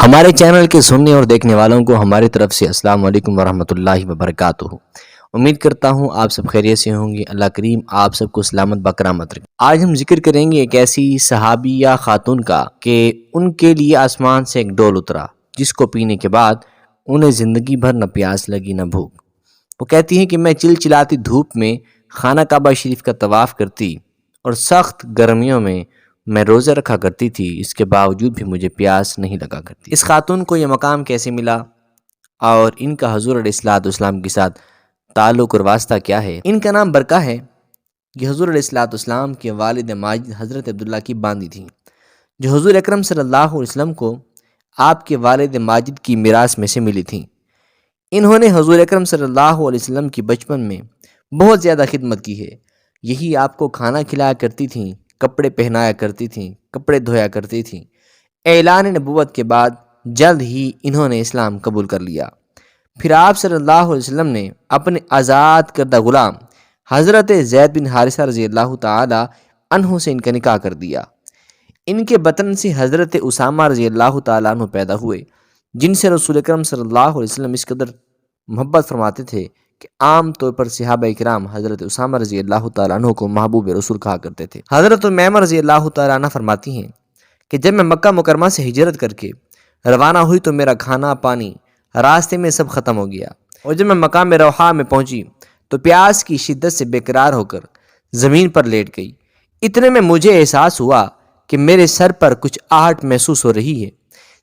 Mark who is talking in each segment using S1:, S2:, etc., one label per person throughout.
S1: ہمارے چینل کے سننے اور دیکھنے والوں کو ہماری طرف سے السلام علیکم ورحمۃ اللہ وبرکاتہ۔ امید کرتا ہوں آپ سب خیریت سے ہوں گے۔ اللہ کریم آپ سب کو سلامت بکرامت رکھے۔ آج ہم ذکر کریں گے ایک ایسی صحابیہ خاتون کا کہ ان کے لیے آسمان سے ایک ڈول اترا جس کو پینے کے بعد انہیں زندگی بھر نہ پیاس لگی نہ بھوک۔ وہ کہتی ہیں کہ میں چلچلاتی دھوپ میں خانہ کعبہ شریف کا طواف کرتی اور سخت گرمیوں میں روزہ رکھا کرتی تھی، اس کے باوجود بھی مجھے پیاس نہیں لگا کرتی۔ اس خاتون کو یہ مقام کیسے ملا اور ان کا حضور علیہ الصلوۃ والسلام کے ساتھ تعلق اور واسطہ کیا ہے؟ ان کا نام برکہ ہے۔ یہ حضور علیہ الصلوۃ والسلام کے والد ماجد حضرت عبداللہ کی باندی تھیں، جو حضور اکرم صلی اللہ علیہ وسلم کو آپ کے والد ماجد کی میراث میں سے ملی تھیں۔ انہوں نے حضور اکرم صلی اللہ علیہ وسلم کی بچپن میں بہت زیادہ خدمت کی ہے۔ یہی آپ کو کھانا کھلایا کرتی تھیں، کپڑے پہنایا کرتی تھیں، کپڑے دھویا کرتی تھیں۔ اعلان نبوت کے بعد جلد ہی انہوں نے اسلام قبول کر لیا۔ پھر آپ صلی اللہ علیہ وسلم نے اپنے آزاد کردہ غلام حضرت زید بن حارثہ رضی اللہ تعالی عنہ سے ان کا نکاح کر دیا۔ ان کے بطن سے حضرت اسامہ رضی اللہ تعالیٰ عنہ پیدا ہوئے، جن سے رسول اکرم صلی اللہ علیہ وسلم اس قدر محبت فرماتے تھے کہ عام طور پر صحابہ کرام حضرت اسامہ رضی اللہ تعالیٰ عنہ کو محبوب رسول کہا کرتے تھے۔ حضرت امیمہ رضی اللہ تعالیٰ عنہ فرماتی ہیں کہ جب میں مکہ مکرمہ سے ہجرت کر کے روانہ ہوئی تو میرا کھانا پانی راستے میں سب ختم ہو گیا، اور جب میں مقام روحا میں پہنچی تو پیاس کی شدت سے بے قرار ہو کر زمین پر لیٹ گئی۔ اتنے میں مجھے احساس ہوا کہ میرے سر پر کچھ آہٹ محسوس ہو رہی ہے۔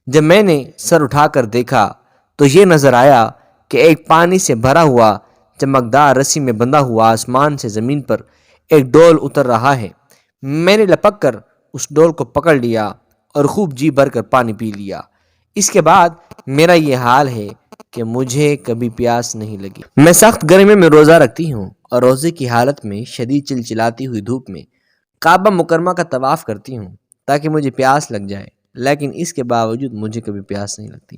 S1: جب میں نے سر اٹھا کر دیکھا تو یہ نظر آیا کہ ایک پانی سے بھرا ہوا چمکدار رسی میں بندھا ہوا آسمان سے زمین پر ایک ڈول اتر رہا ہے۔ میں نے لپک کر اس ڈول کو پکڑ لیا اور خوب جی بھر کر پانی پی لیا۔ اس کے بعد میرا یہ حال ہے کہ مجھے کبھی پیاس نہیں لگی۔ میں سخت گرمی میں روزہ رکھتی ہوں اور روزے کی حالت میں شدید چلچلاتی ہوئی دھوپ میں کعبہ مکرمہ کا طواف کرتی ہوں تاکہ مجھے پیاس لگ جائے، لیکن اس کے باوجود مجھے کبھی پیاس نہیں لگتی۔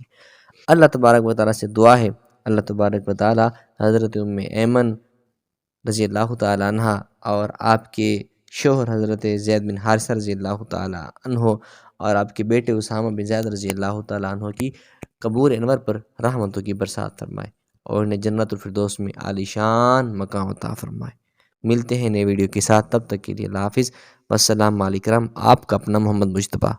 S1: اللہ تبارک و تعالیٰ سے دعا ہے، اللہ تبارک و تعالیٰ حضرت ام ایمن رضی اللہ تعالیٰ عنہ اور آپ کے شوہر حضرت زید بن حارثہ رضی اللہ تعالیٰ عنہ اور آپ کے بیٹے اسامہ بن زید رضی اللہ تعالیٰ عنہ کی قبور انور پر رحمتوں کی برسات فرمائے اور انہیں جنت الفردوس میں عالی شان مقام عطا فرمائے۔ ملتے ہیں نئے ویڈیو کے ساتھ، تب تک کے لیے اللہ حافظ والسلام علیکم۔ آپ کا اپنا محمد مجتبیٰ۔